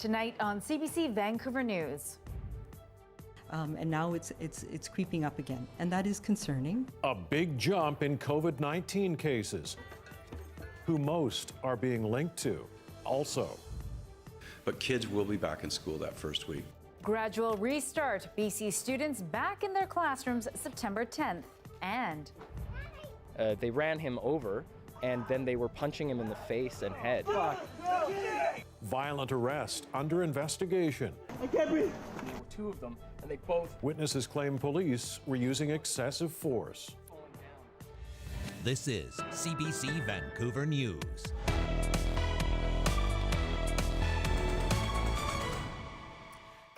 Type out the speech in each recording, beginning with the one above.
Tonight on CBC Vancouver News. And now it's creeping up again, and that is concerning. A big jump in COVID-19 cases. Who most are being linked to? Also. But kids will be back in school that first week. Gradual restart. BC students back in their classrooms September 10th. And they ran him over, and then they were punching him in the face and head. Violent arrest under investigation. I can't breathe. There were two of them, and they both... Witnesses claim police were using excessive force. This is CBC Vancouver News.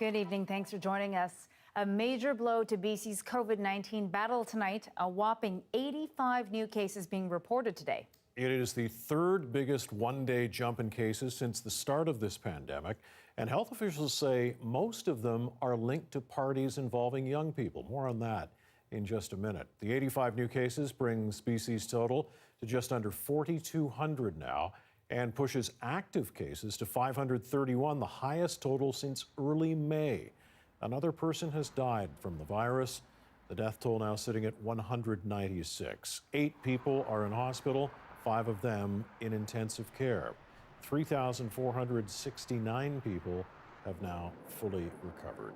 good evening. Thanks for joining us. A major blow to BC's COVID-19 battle tonight. A whopping 85 new cases being reported today. It is the third biggest one-day jump in cases since the start of this pandemic, and health officials say most of them are linked to parties involving young people. More on that in just a minute. The 85 new cases brings BC's total to just under 4,200 now and pushes active cases to 531, the highest total since early May. Another person has died from the virus. The death toll now sitting at 196. 8 people are in hospital, 5 of them in intensive care. 3,469 people have now fully recovered.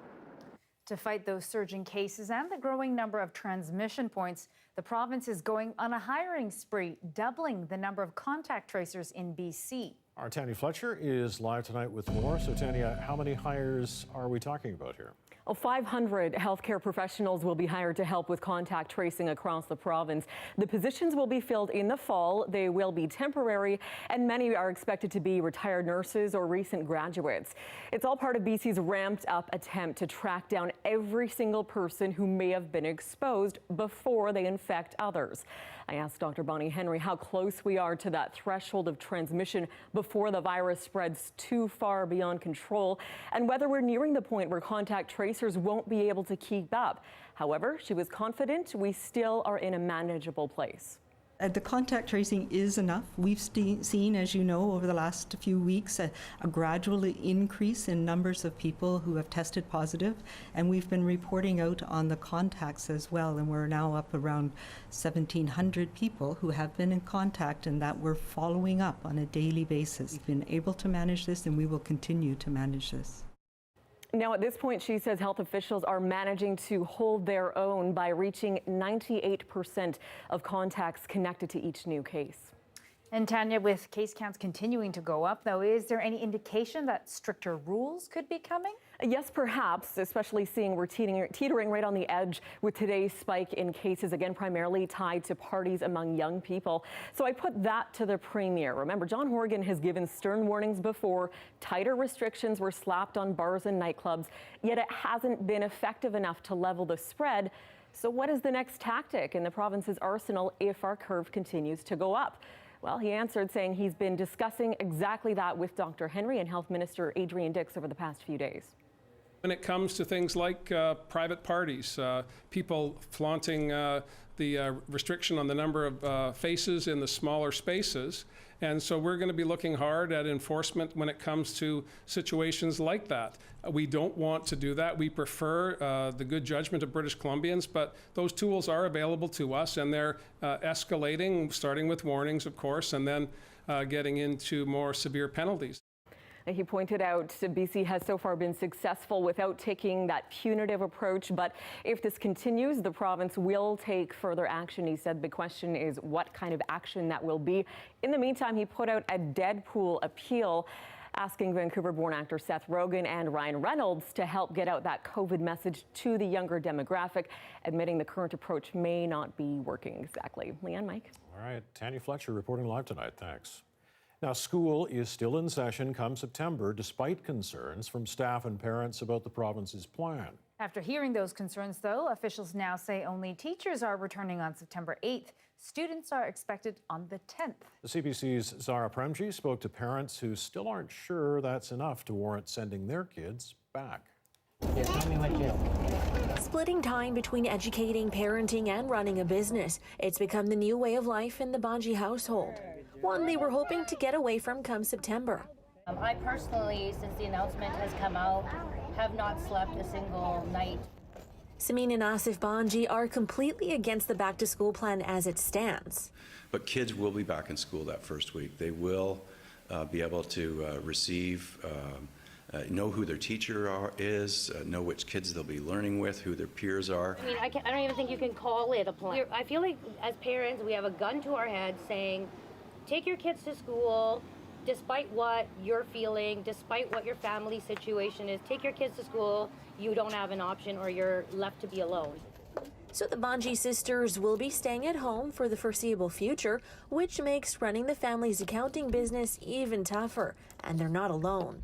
To fight those surging cases and the growing number of transmission points, the province is going on a hiring spree, doubling the number of contact tracers in BC. Our Tanya Fletcher is live tonight with more. So Tanya, how many hires are we talking about here? Well, 500 healthcare professionals will be hired to help with contact tracing across the province. The positions will be filled in the fall. They will be temporary, and many are expected to be retired nurses or recent graduates. It's all part of BC's ramped up attempt to track down every single person who may have been exposed before they infect others. I asked Dr. Bonnie Henry how close we are to that threshold of transmission before the virus spreads too far beyond control, and whether we're nearing the point where contact tracers won't be able to keep up. However, she was confident we still are in a manageable place. The contact tracing is enough. We've seen, as you know, over the last few weeks, a gradual increase in numbers of people who have tested positive, and we've been reporting out on the contacts as well, and we're now up around 1,700 people who have been in contact and that we're following up on a daily basis. We've been able to manage this, and we will continue to manage this. Now, at this point, she says health officials are managing to hold their own by reaching 98% of contacts connected to each new case. And Tanya, with case counts continuing to go up, though, is there any indication that stricter rules could be coming? Yes, perhaps, especially seeing we're teetering right on the edge with today's spike in cases, again, primarily tied to parties among young people. So I put that to the Premier. Remember, John Horgan has given stern warnings before. Tighter restrictions were slapped on bars and nightclubs, yet it hasn't been effective enough to level the spread. So what is the next tactic in the province's arsenal if our curve continues to go up? Well, he answered saying he's been discussing exactly that with Dr. Henry and Health Minister Adrian Dix over the past few days. When it comes to things like private parties, people flaunting the restriction on the number of faces in the smaller spaces. And so we're going to be looking hard at enforcement when it comes to situations like that. We don't want to do that. We prefer the good judgment of British Columbians, but those tools are available to us, and they're escalating, starting with warnings, of course, and then getting into more severe penalties. He pointed out BC has so far been successful without taking that punitive approach, but if this continues, the province will take further action. He said the question is what kind of action that will be. In the meantime, he put out a Deadpool appeal asking Vancouver-born actor Seth Rogen and Ryan Reynolds to help get out that COVID message to the younger demographic, admitting the current approach may not be working exactly. Lien, Mike. All right, Tanya Fletcher reporting live tonight. Thanks. Now, school is still in session come September, despite concerns from staff and parents about the province's plan. After hearing those concerns, though, officials now say only teachers are returning on September 8th. Students are expected on the 10th. The CBC's Zara Premji spoke to parents who still aren't sure that's enough to warrant sending their kids back. Yeah, tell me what you... Splitting time between educating, parenting, and running a business. It's become the new way of life in the Bonji household. One they were hoping to get away from come September. I personally, since the announcement has come out, have not slept a single night. Samin and Asif Banji are completely against the back-to-school plan as it stands. But kids will be back in school that first week. They will be able to know who their teacher is, know which kids they'll be learning with, who their peers are. I mean, I don't even think you can call it a plan. I feel like as parents, we have a gun to our head saying, take your kids to school, despite what you're feeling, despite what your family situation is, take your kids to school. You don't have an option or you're left to be alone. So the Banji sisters will be staying at home for the foreseeable future, which makes running the family's accounting business even tougher, and they're not alone.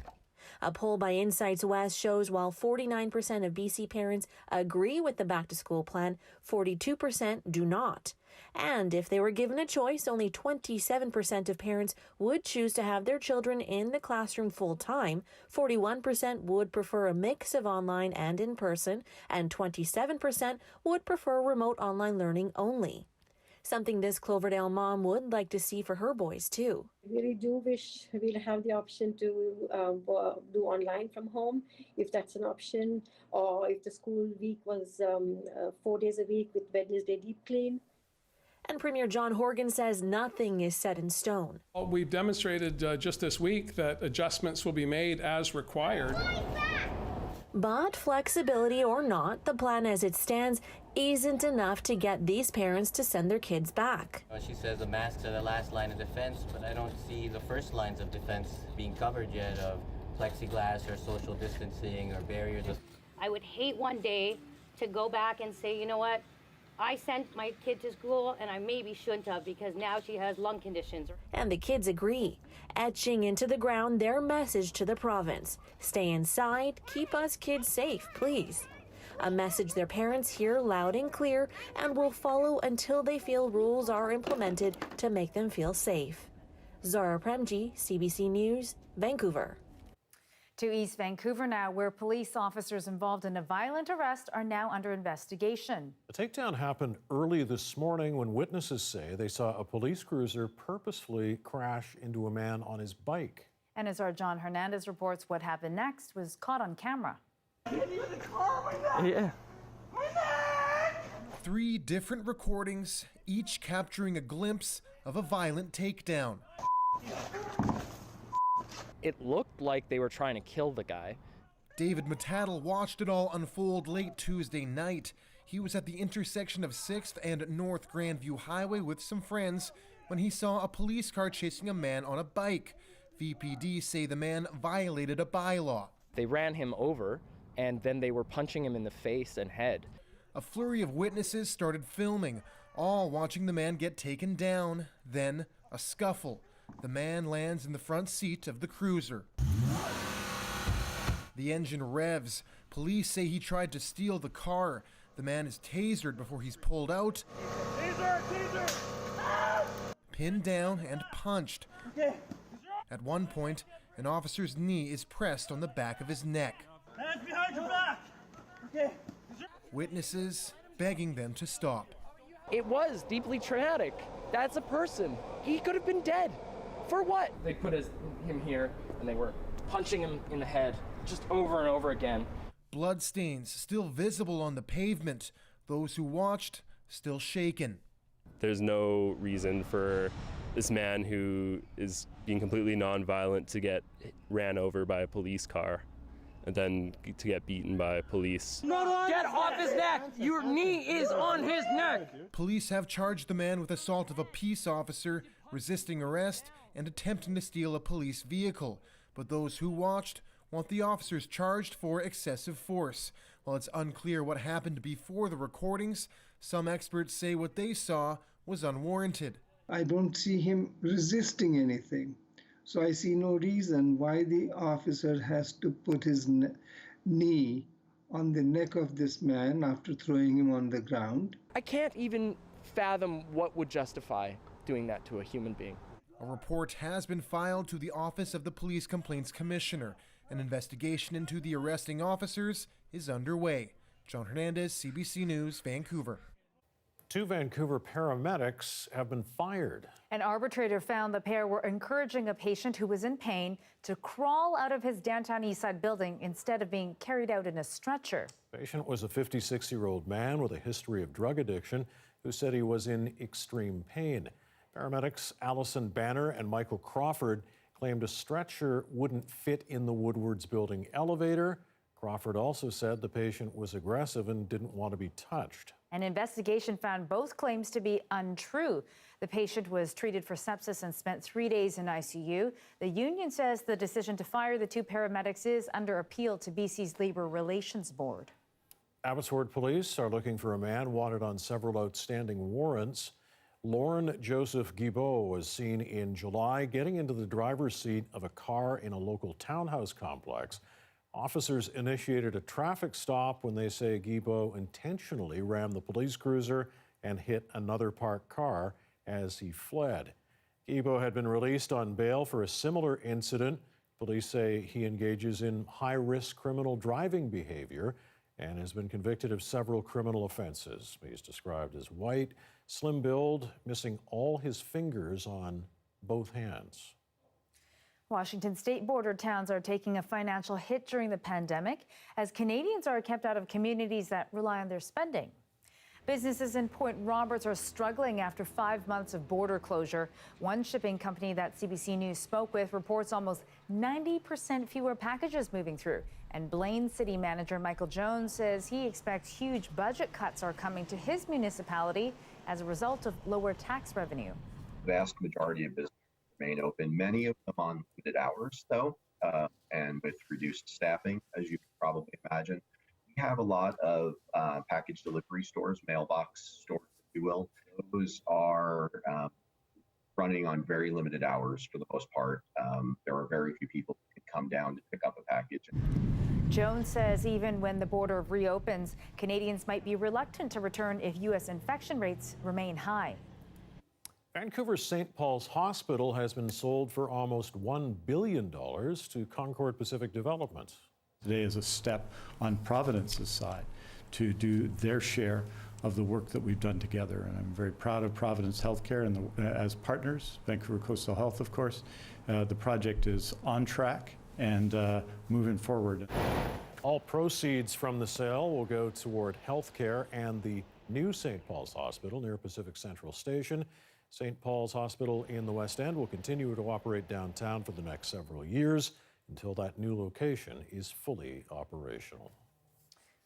A poll by Insights West shows while 49% of BC parents agree with the back-to-school plan, 42% do not. And if they were given a choice, only 27% of parents would choose to have their children in the classroom full-time, 41% would prefer a mix of online and in-person, and 27% would prefer remote online learning only. Something this Cloverdale mom would like to see for her boys, too. I really do wish we'll have the option to do online from home, if that's an option, or if the school week was 4 days a week with Wednesday deep clean. And Premier John Horgan says nothing is set in stone. We've demonstrated just this week that adjustments will be made as required. But flexibility or not, the plan as it stands isn't enough to get these parents to send their kids back. She says the masks are the last line of defense, but I don't see the first lines of defense being covered yet of plexiglass or social distancing or barriers. I would hate one day to go back and say, you know what, I sent my kid to school and I maybe shouldn't have because now she has lung conditions. And the kids agree, etching into the ground their message to the province. Stay inside, keep us kids safe, please. A message their parents hear loud and clear and will follow until they feel rules are implemented to make them feel safe. Zara Premji, CBC News, Vancouver. To East Vancouver now, where police officers involved in a violent arrest are now under investigation. The takedown happened early this morning when witnesses say they saw a police cruiser purposefully crash into a man on his bike. And as our John Hernandez reports, what happened next was caught on camera. Yeah. 3 different recordings, each capturing a glimpse of a violent takedown. It looked like they were trying to kill the guy. David Matadel watched it all unfold late Tuesday night. He was at the intersection of 6th and North Grandview Highway with some friends when he saw a police car chasing a man on a bike. VPD say the man violated a bylaw. They ran him over, and then they were punching him in the face and head. A flurry of witnesses started filming, all watching the man get taken down. Then a scuffle. The man lands in the front seat of the cruiser. The engine revs. Police say he tried to steal the car. The man is tasered before he's pulled out, pinned down, and punched. At one point, an officer's knee is pressed on the back of his neck. Hands behind your back. Okay. Witnesses begging them to stop. It was deeply traumatic. That's a person. He could have been dead. For what? They put him here, and they were punching him in the head just over and over again. Bloodstains still visible on the pavement. Those who watched still shaken. There's no reason for this man who is being completely nonviolent to get ran over by a police car and then to get beaten by police. Get off his neck! Your knee is on his neck! Police have charged the man with assault of a peace officer, resisting arrest, and attempting to steal a police vehicle. But those who watched want the officers charged for excessive force. While it's unclear what happened before the recordings, some experts say what they saw was unwarranted. I don't see him resisting anything. So I see no reason why the officer has to put his knee on the neck of this man after throwing him on the ground. I can't even fathom what would justify doing that to a human being. A report has been filed to the Office of the Police Complaints Commissioner. An investigation into the arresting officers is underway. John Hernandez, CBC News, Vancouver. 2 Vancouver paramedics have been fired. An arbitrator found the pair were encouraging a patient who was in pain to crawl out of his downtown Eastside building instead of being carried out in a stretcher. The patient was a 56-year-old man with a history of drug addiction who said he was in extreme pain. Paramedics Allison Banner and Michael Crawford claimed a stretcher wouldn't fit in the Woodwards building elevator. Crawford also said the patient was aggressive and didn't want to be touched. An investigation found both claims to be untrue. The patient was treated for sepsis and spent 3 days in ICU. The union says the decision to fire the 2 paramedics is under appeal to BC's Labour Relations Board. Abbotsford police are looking for a man wanted on several outstanding warrants. Lauren Joseph Guibault was seen in July getting into the driver's seat of a car in a local townhouse complex. Officers initiated a traffic stop when they say Guibault intentionally rammed the police cruiser and hit another parked car as he fled. Guibault had been released on bail for a similar incident. Police say he engages in high-risk criminal driving behavior and has been convicted of several criminal offenses. He's described as white, slim build, missing all his fingers on both hands. Washington state border towns are taking a financial hit during the pandemic as Canadians are kept out of communities that rely on their spending. Businesses in Point Roberts are struggling after 5 months of border closure. One shipping company that CBC News spoke with reports almost 90% fewer packages moving through. And Blaine City Manager Michael Jones says he expects huge budget cuts are coming to his municipality as a result of lower tax revenue. The vast majority of businesses remain open, many of them on limited hours, though, and with reduced staffing, as you can probably imagine. We have a lot of package delivery stores, mailbox stores, if you will. Those are running on very limited hours for the most part. There are very few people who can come down to pick up a package. Jones says even when the border reopens, Canadians might be reluctant to return if U.S. infection rates remain high. Vancouver's St. Paul's Hospital has been sold for almost $1 billion to Concord Pacific Development. Today is a step on Providence's side to do their share of the work that we've done together. And I'm very proud of Providence Healthcare and as partners, Vancouver Coastal Health, of course. The project is on track and moving forward. All proceeds from the sale will go toward healthcare and the new St. Paul's Hospital near Pacific Central Station. St. Paul's Hospital in the West End will continue to operate downtown for the next several years until that new location is fully operational.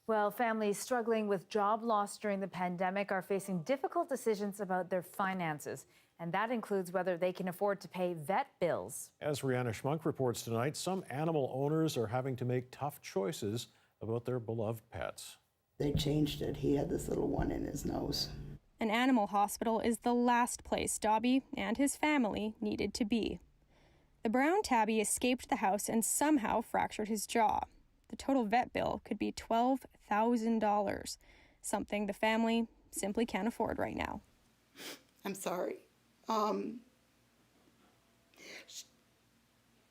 Well, families struggling with job loss during the pandemic are facing difficult decisions about their finances, and that includes whether they can afford to pay vet bills. As Rihanna Schmunk reports tonight, some animal owners are having to make tough choices about their beloved pets. They changed it. He had this little one in his nose. An animal hospital is the last place Dobby and his family needed to be. The brown tabby escaped the house and somehow fractured his jaw. The total vet bill could be $12,000, something the family simply can't afford right now. I'm sorry.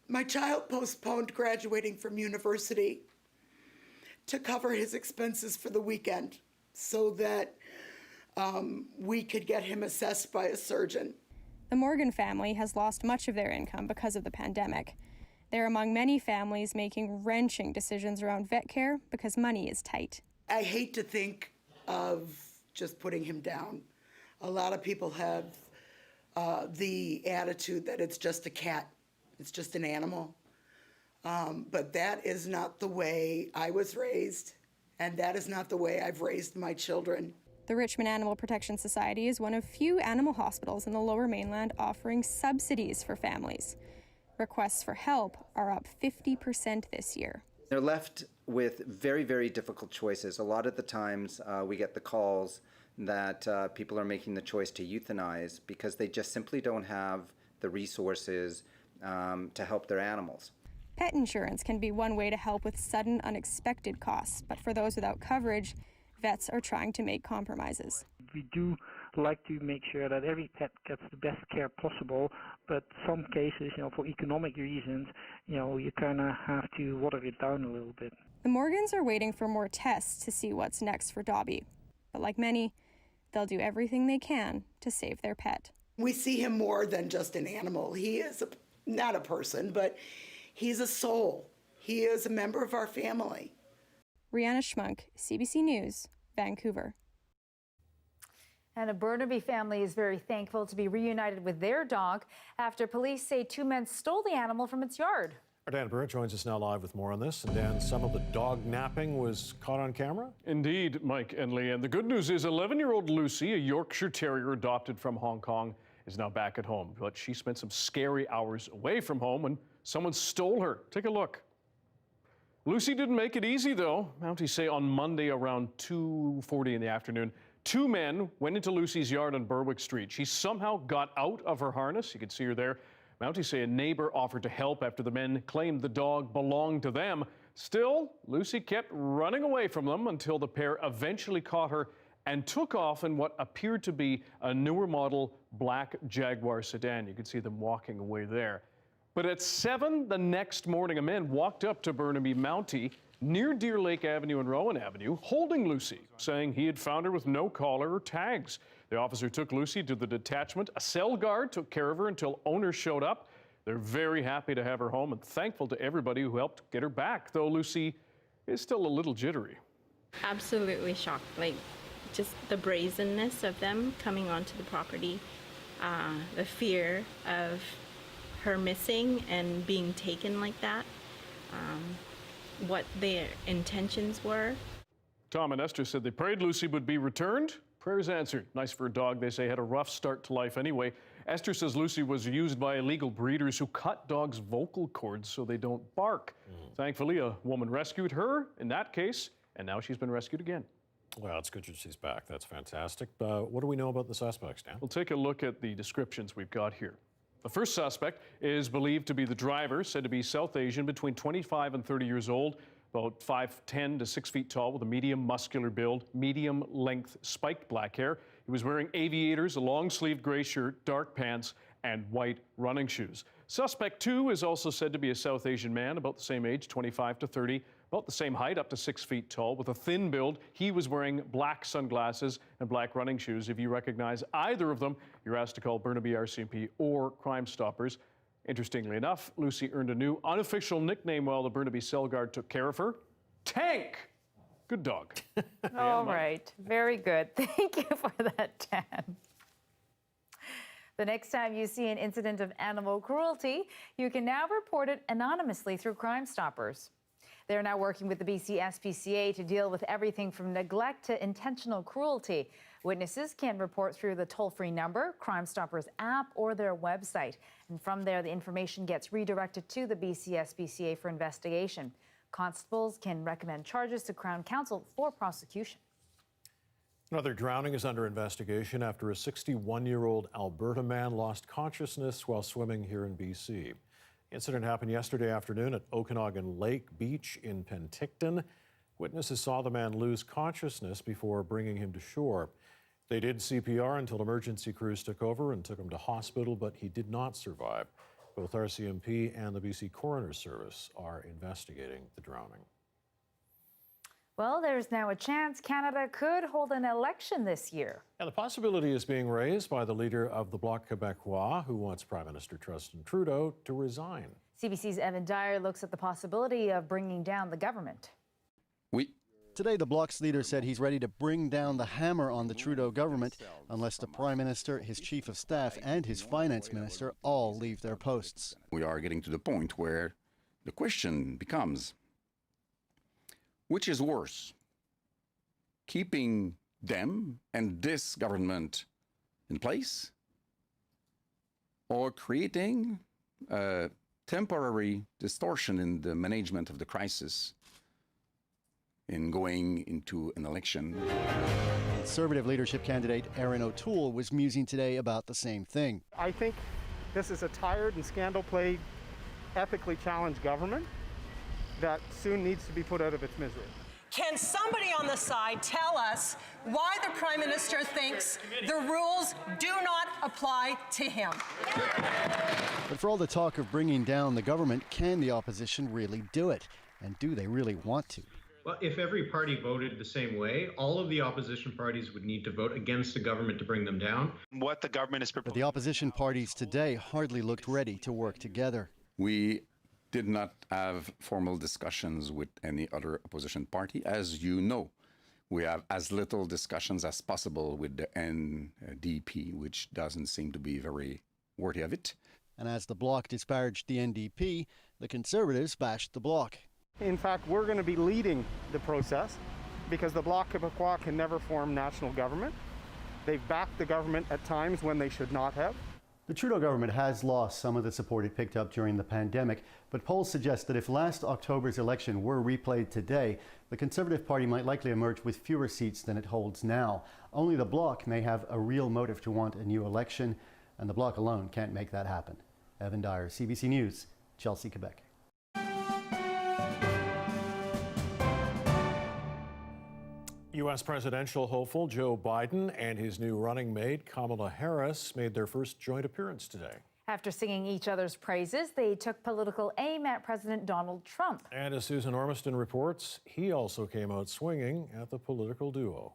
My child postponed graduating from university to cover his expenses for the weekend so that we could get him assessed by a surgeon. The Morgan family has lost much of their income because of the pandemic. They're among many families making wrenching decisions around vet care because money is tight. I hate to think of just putting him down. A lot of people have the attitude that it's just a cat, it's just an animal. But that is not the way I was raised, and that is not the way I've raised my children. The Richmond Animal Protection Society is one of few animal hospitals in the Lower Mainland offering subsidies for families. Requests for help are up 50% this year. They're left with very, very difficult choices. A lot of the times we get the calls that people are making the choice to euthanize because they just simply don't have the resources to help their animals. Pet insurance can be one way to help with sudden, unexpected costs, but for those without coverage, vets are trying to make compromises. We do like to make sure that every pet gets the best care possible, but some cases, for economic reasons, you kind of have to water it down a little bit. The Morgans are waiting for more tests to see what's next for Dobby. But like many, they'll do everything they can to save their pet. We see him more than just an animal. He is not a person, but he's a soul. He is a member of our family. Rihanna Schmunk, CBC News, Vancouver. And a Burnaby family is very thankful to be reunited with their dog after police say 2 men stole the animal from its yard. Our Dan Burrett joins us now live with more on this. And Dan, some of the dog napping was caught on camera? Indeed, Mike and Lien. The good news is 11-year-old Lucy, a Yorkshire Terrier adopted from Hong Kong, is now back at home. But she spent some scary hours away from home when someone stole her. Take a look. Lucy didn't make it easy, though. Mounties say on Monday around 2:40 in the afternoon, 2 men went into Lucy's yard on Berwick Street. She somehow got out of her harness. You can see her there. Mounties say a neighbor offered to help after the men claimed the dog belonged to them. Still, Lucy kept running away from them until the pair eventually caught her and took off in what appeared to be a newer model black Jaguar sedan. You can see them walking away there. But at 7 the next morning, a man walked up to Burnaby Mountie near Deer Lake Avenue and Rowan Avenue, holding Lucy, saying he had found her with no collar or tags. The officer took Lucy to the detachment. A cell guard took care of her until owners showed up. They're very happy to have her home and thankful to everybody who helped get her back, though Lucy is still a little jittery. Absolutely shocked, like just the brazenness of them coming onto the property, the fear of her missing and being taken like that, what their intentions were. Tom and Esther said they prayed Lucy would be returned. Prayers answered. Nice for a dog, they say, had a rough start to life anyway. Esther says Lucy was used by illegal breeders who cut dogs' vocal cords so they don't bark. Thankfully, a woman rescued her in that case, and now she's been rescued again. Well, it's good that she's back. That's fantastic. What do we know about the suspects, Dan? We'll take a look at the descriptions we've got here. The first suspect is believed to be the driver, said to be South Asian, between 25 and 30 years old, about 5'10" to 6 feet tall, with a medium muscular build, medium length spiked black hair. He was wearing aviators, a long-sleeved gray shirt, dark pants, and white running shoes. Suspect 2 is also said to be a South Asian man, about the same age, 25 to 30, about the same height, up to 6 feet tall, with a thin build. He was wearing black sunglasses and black running shoes. If you recognize either of them, you're asked to call Burnaby RCMP or Crime Stoppers. Interestingly enough, Lucy earned a new unofficial nickname while the Burnaby cell guard took care of her. Tank! Good dog. All right. Very good. Thank you for that, Dan. The next time you see an incident of animal cruelty, you can now report it anonymously through Crime Stoppers. They're now working with the BC SPCA to deal with everything from neglect to intentional cruelty. Witnesses can report through the toll-free number, Crime Stoppers app, or their website. And from there, the information gets redirected to the BC SPCA for investigation. Constables can recommend charges to Crown Counsel for prosecution. Another drowning is under investigation after a 61-year-old Alberta man lost consciousness while swimming here in BC. The incident happened yesterday afternoon at Okanagan Lake Beach in Penticton. Witnesses saw the man lose consciousness before bringing him to shore. They did CPR until emergency crews took over and took him to hospital, but he did not survive. Both RCMP and the BC Coroner's Service are investigating the drowning. Well, there's now a chance Canada could hold an election this year. And the possibility is being raised by the leader of the Bloc Québécois, who wants Prime Minister Justin Trudeau to resign. CBC's Evan Dyer looks at the possibility of bringing down the government. Today, the Bloc's leader said he's ready to bring down the hammer on the Trudeau government unless the Prime Minister, his Chief of Staff, and his Finance Minister all leave their posts. We are getting to the point where the question becomes, which is worse? Keeping them and this government in place, or creating a temporary distortion in the management of the crisis in going into an election? Conservative leadership candidate Erin O'Toole was musing today about the same thing. I think this is a tired and scandal-plagued, ethically challenged government that soon needs to be put out of its misery. Can somebody on the side tell us why the Prime Minister thinks the rules do not apply to him? But for all the talk of bringing down the government, can the opposition really do it? And do they really want to? Well, if every party voted the same way, all of the opposition parties would need to vote against the government to bring them down. What the government is proposing. But the opposition parties today hardly looked ready to work together. We did not have formal discussions with any other opposition party. As you know, we have as little discussions as possible with the NDP, which doesn't seem to be very worthy of it. And as the Bloc disparaged the NDP, the Conservatives bashed the Bloc. In fact, we're going to be leading the process because the Bloc Québécois can never form national government. They've backed the government at times when they should not have. The Trudeau government has lost some of the support it picked up during the pandemic, but polls suggest that if last October's election were replayed today, the Conservative Party might likely emerge with fewer seats than it holds now. Only the Bloc may have a real motive to want a new election, and the Bloc alone can't make that happen. Evan Dyer, CBC News, Chelsea, Quebec. U.S. presidential hopeful Joe Biden and his new running mate Kamala Harris made their first joint appearance today. After singing each other's praises, they took political aim at President Donald Trump. And as Susan Ormiston reports, he also came out swinging at the political duo.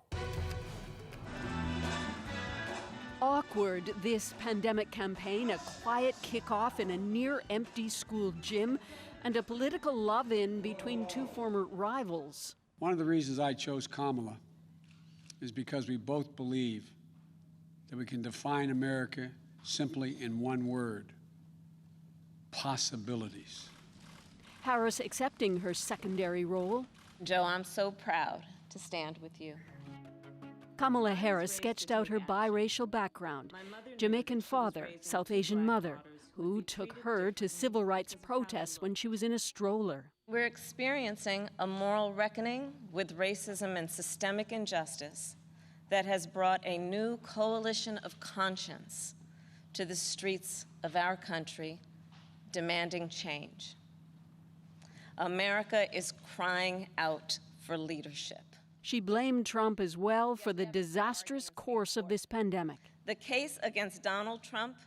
Awkward, this pandemic campaign, a quiet kickoff in a near-empty school gym, and a political love-in between two former rivals. One of the reasons I chose Kamala is because we both believe that we can define America simply in one word: possibilities. Harris accepting her secondary role. Joe, I'm so proud to stand with you. Kamala Harris sketched out her biracial background: Jamaican father, South Asian mother, who took her to civil rights protests when she was in a stroller. We're experiencing a moral reckoning with racism and systemic injustice that has brought a new coalition of conscience to the streets of our country, demanding change. America is crying out for leadership. She blamed Trump as well for the disastrous course of this pandemic. The case against Donald Trump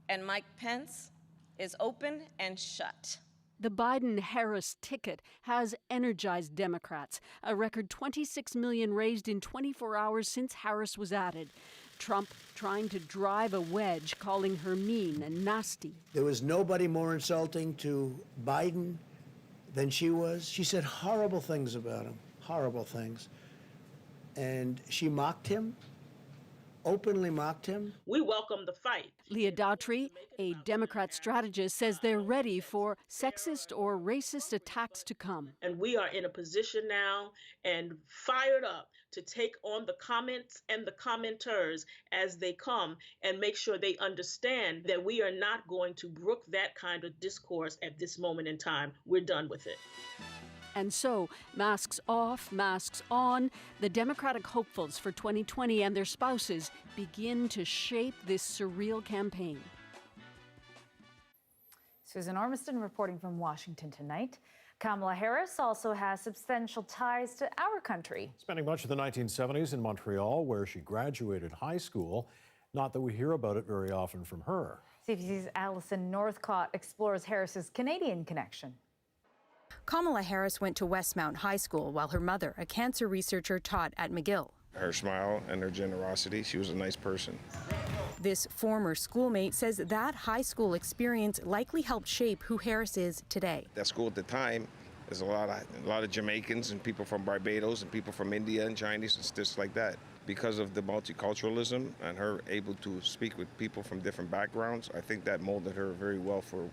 and Mike Pence is open and shut. The Biden-Harris ticket has energized Democrats. A record $26 million raised in 24 hours since Harris was added. Trump trying to drive a wedge, calling her mean and nasty. There was nobody more insulting to Biden than she was. She said horrible things about him, horrible things. And she mocked him, openly mocked him. We welcome the fight. Leah Daughtry, a Democrat strategist, says they're ready for sexist or racist attacks to come. And we are in a position now and fired up to take on the comments and the commenters as they come and make sure they understand that we are not going to brook that kind of discourse at this moment in time. We're done with it. And so, masks off, masks on, the Democratic hopefuls for 2020 and their spouses begin to shape this surreal campaign. Susan Ormiston reporting from Washington tonight. Kamala Harris also has substantial ties to our country. Spending much of the 1970s in Montreal, where she graduated high school. Not that we hear about it very often from her. CBC's Alison Northcott explores Harris's Canadian connection. Kamala Harris went to Westmount High School while her mother, a cancer researcher, taught at McGill. Her smile and her generosity, she was a nice person. This former schoolmate says that high school experience likely helped shape who Harris is today. That school at the time, there's a lot of Jamaicans and people from Barbados and people from India and Chinese and stuff like that. Because of the multiculturalism and her able to speak with people from different backgrounds, I think that molded her very well for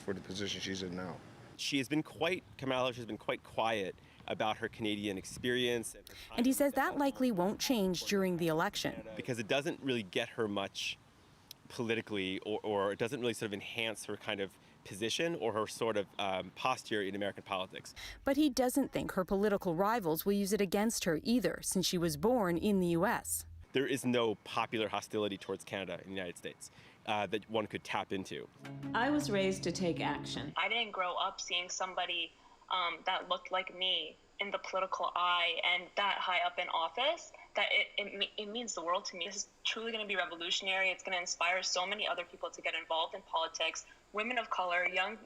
the position she's in now. Kamala has been quite quiet about her Canadian experience. And he says that likely won't change during the election. Because it doesn't really get her much politically, or it doesn't really sort of enhance her kind of position or her sort of posture in American politics. But he doesn't think her political rivals will use it against her either, since she was born in the U.S. There is no popular hostility towards Canada in the United States that one could tap into. I was raised to take action. I didn't grow up seeing somebody that looked like me in the political eye and that high up in office. That it means the world to me. This is truly going to be revolutionary. It's going to inspire so many other people to get involved in politics. Women of color, young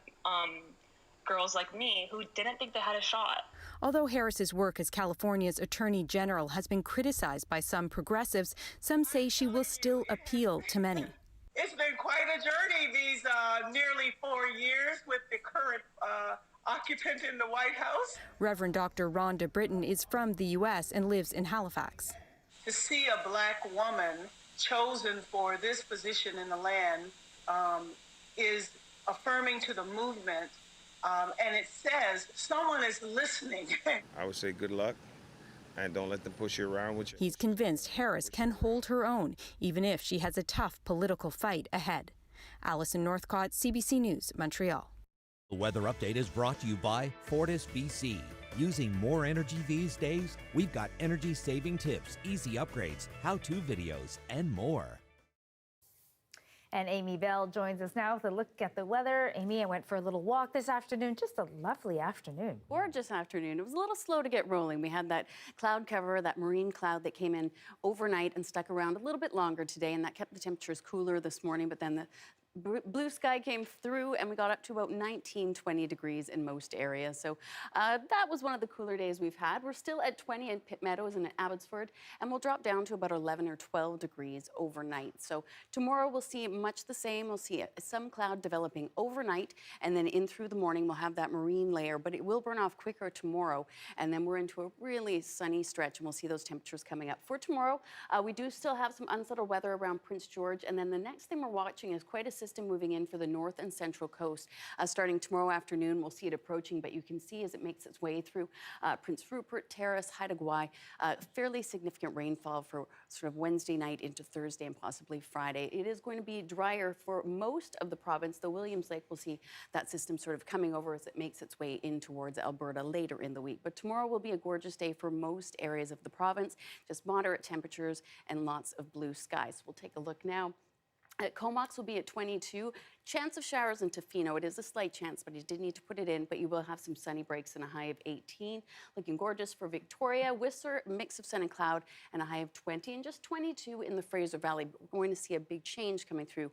girls like me who didn't think they had a shot. Although Harris's work as California's Attorney General has been criticized by some progressives, some say she will still appeal to many. It's been quite a journey these nearly 4 years with the current occupant in the White House. Reverend Dr. Rhonda Britton is from the U.S. and lives in Halifax. To see a Black woman chosen for this position in the land is affirming to the movement, and it says someone is listening. I would say good luck, and don't let them push you around with you. He's convinced Harris can hold her own, even if she has a tough political fight ahead. Alison Northcott, CBC News, Montreal. The weather update is brought to you by Fortis BC. Using more energy these days? We've got energy-saving tips, easy upgrades, how-to videos, and more. And Amy Bell joins us now with a look at the weather. Amy, I went for a little walk this afternoon. Just a lovely afternoon. Gorgeous afternoon. It was a little slow to get rolling. We had that cloud cover, that marine cloud that came in overnight and stuck around a little bit longer today, and that kept the temperatures cooler this morning, but then the blue sky came through and we got up to about 19, 20 degrees in most areas. So that was one of the cooler days we've had. We're still at 20 in Pitt Meadows and at Abbotsford, and we'll drop down to about 11 or 12 degrees overnight. So tomorrow we'll see much the same. We'll see some cloud developing overnight, and then in through the morning we'll have that marine layer, but it will burn off quicker tomorrow, and then we're into a really sunny stretch and we'll see those temperatures coming up. For tomorrow, we do still have some unsettled weather around Prince George, and then the next thing we're watching is quite a system moving in for the north and central coast. Starting tomorrow afternoon, we'll see it approaching, but you can see as it makes its way through Prince Rupert, Terrace, Haida Gwaii, fairly significant rainfall for sort of Wednesday night into Thursday and possibly Friday. It is going to be drier for most of the province. The Williams Lake will see that system sort of coming over as it makes its way in towards Alberta later in the week. But tomorrow will be a gorgeous day for most areas of the province, just moderate temperatures and lots of blue skies. We'll take a look now. Comox will be at 22. Chance of showers in Tofino. It is a slight chance, but you did need to put it in, but you will have some sunny breaks and a high of 18. Looking gorgeous for Victoria. Whistler, mix of sun and cloud and a high of 20, and just 22 in the Fraser Valley. We're going to see a big change coming through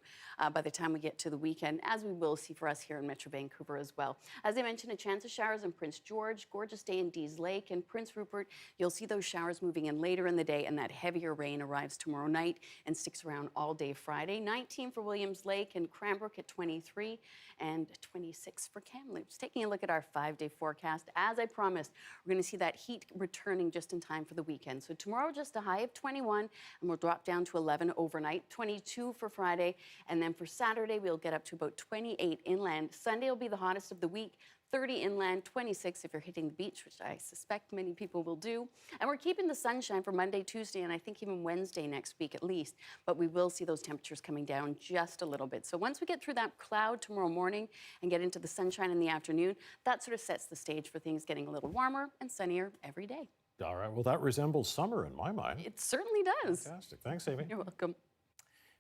by the time we get to the weekend, as we will see for us here in Metro Vancouver as well. As I mentioned, a chance of showers in Prince George, gorgeous day in Dease Lake, and Prince Rupert. You'll see those showers moving in later in the day, and that heavier rain arrives tomorrow night and sticks around all day Friday. 19 for Williams Lake and Cranbrook at 23 and 26 for Kamloops. Taking a look at our 5-day forecast, as I promised, we're going to see that heat returning just in time for the weekend. So tomorrow, just a high of 21, and we'll drop down to 11 overnight, 22 for Friday, and then for Saturday, we'll get up to about 28 inland. Sunday will be the hottest of the week. 30 inland, 26 if you're hitting the beach, which I suspect many people will do. And we're keeping the sunshine for Monday, Tuesday, and I think even Wednesday next week at least. But we will see those temperatures coming down just a little bit. So once we get through that cloud tomorrow morning and get into the sunshine in the afternoon, that sort of sets the stage for things getting a little warmer and sunnier every day. All right, well, that resembles summer in my mind. It certainly does. Fantastic. Thanks, Amy. You're welcome.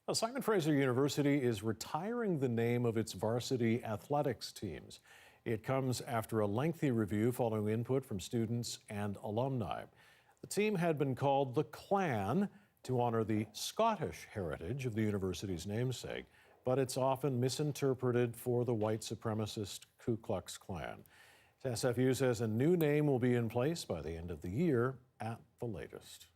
Now, Simon Fraser University is retiring the name of its varsity athletics teams. It comes after a lengthy review following input from students and alumni. The team had been called the Clan to honor the Scottish heritage of the university's namesake, but it's often misinterpreted for the white supremacist Ku Klux Klan. SFU says a new name will be in place by the end of the year at the latest.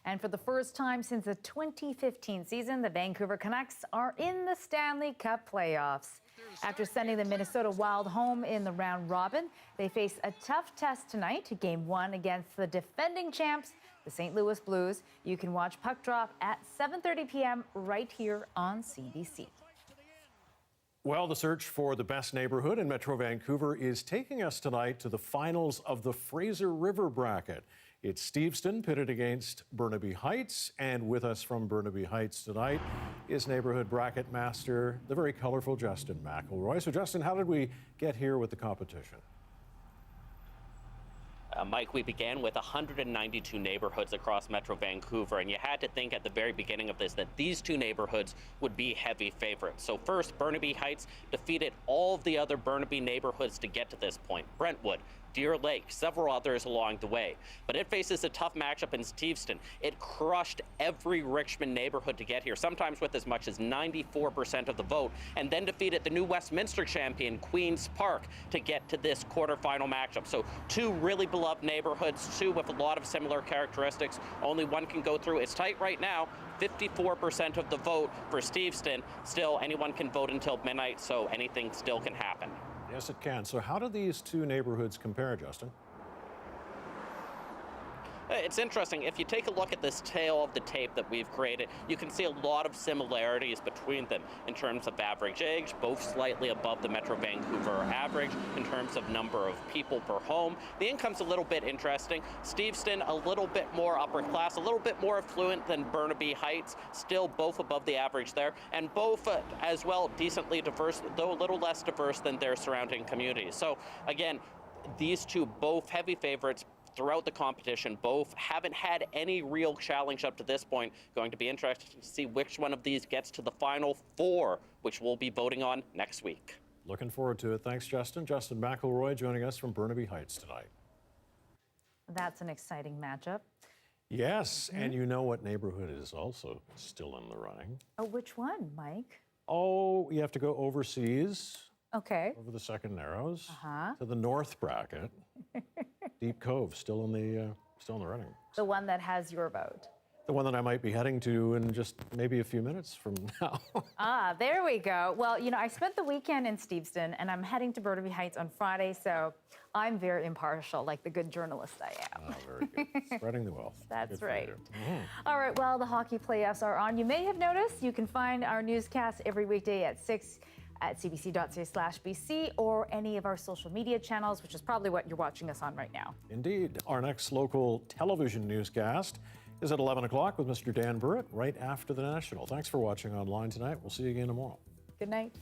And for the first time since the 2015 season, the Vancouver Canucks are in the Stanley Cup playoffs. After sending the Minnesota Wild home in the round robin, they face a tough test tonight, Game 1 against the defending champs, the St. Louis Blues. You can watch Puck Drop at 7:30 p.m. right here on CBC. Well, the search for the best neighborhood in Metro Vancouver is taking us tonight to the finals of the Fraser River bracket. It's Steveston pitted against Burnaby Heights, and with us from Burnaby Heights tonight is neighborhood bracket master, the very colorful Justin McElroy. So, Justin, how did we get here with the competition? Mike, we began with 192 neighborhoods across Metro Vancouver, and you had to think at the very beginning of this that these two neighborhoods would be heavy favorites. So first, Burnaby Heights defeated all of the other Burnaby neighborhoods to get to this point. Brentwood, Deer Lake, several others along the way. But it faces a tough matchup in Steveston. It crushed every Richmond neighborhood to get here, sometimes with as much as 94% of the vote, and then defeated the new Westminster champion, Queen's Park, to get to this quarterfinal matchup. So two really beloved neighborhoods, two with a lot of similar characteristics. Only one can go through. It's tight right now. 54% of the vote for Steveston. Still, anyone can vote until midnight, so anything still can happen. Yes, it can. So how do these two neighborhoods compare, Justin? It's interesting. If you take a look at this tail of the tape that we've created, you can see a lot of similarities between them in terms of average age, both slightly above the Metro Vancouver average in terms of number of people per home. The income's a little bit interesting. Steveston, a little bit more upper class, a little bit more affluent than Burnaby Heights, still both above the average there, and both as well decently diverse, though a little less diverse than their surrounding communities. So again, these two both heavy favorites throughout the competition. Both haven't had any real challenge up to this point. Going to be interesting to see which one of these gets to the final four, which we'll be voting on next week. Looking forward to it. Thanks, Justin. Justin McElroy joining us from Burnaby Heights tonight. That's an exciting matchup. Yes, and you know what neighborhood is also still in the running? Oh, which one, Mike? Oh, you have to go overseas. Okay. Over the Second Narrows Uh-huh. to the North Bracket. Deep Cove still in the running. The one that has your vote. The one that I might be heading to in just maybe a few minutes from now. There we go. Well, you know, I spent the weekend in Steveston, and I'm heading to Burnaby Heights on Friday, so I'm very impartial, like the good journalist I am. Very good. Spreading the wealth. That's Good for right. you. All right, well, the hockey playoffs are on. You may have noticed you can find our newscast every weekday at 6 at cbc.ca/BC or any of our social media channels, which is probably what you're watching us on right now. Indeed. Our next local television newscast is at 11 o'clock with Mr. Dan Burritt right after the National. Thanks for watching online tonight. We'll see you again tomorrow. Good night.